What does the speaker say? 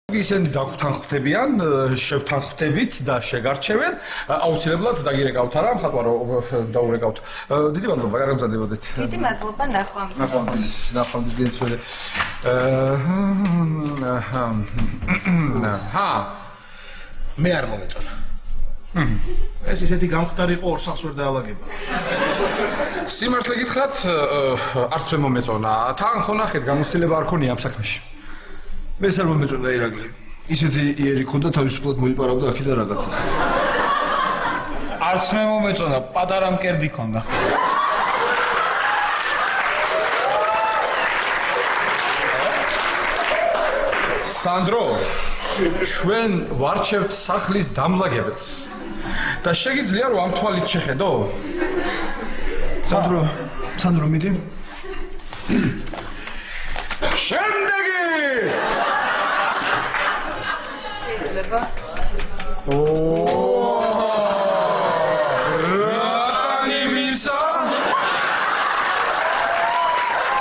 ისინი დაგვრთანხმდებიან, შევთანხმდებით და შეგარჩევენ. აუცილებლად დაგირეკავთ არა, მხატვარო დაურეკავთ. დიდი მადლობა, კარგად მზადებოდეთ. დიდი მადლობა, ნახვამდის. ნახვამდის გენცვლელი. მე არ მომეწონა. ეს ისეთი გამხდარი იყო ორ სახს ვერ დაალაგება. სიმართლე გითხრათ, არც მე მომეწონა. თან ხო ნახეთ, გამოცდილება არ ქონია ამ საქმეში. მე არ მომეწონა ირაკლი. ისეთი იერი ქონდა თავისუფლად მოიპარავდა აქედან რაღაცას. არც მე მომეწონა, პატარა მკერდი ქონდა. სანდრო, ჩვენ ვარჩევთ სახლის დამლაგებელს. და შეგიძლია რომ ამ თვალით შეხედო? სანდრო მიდი. შემდეგი! შეიძლება. ო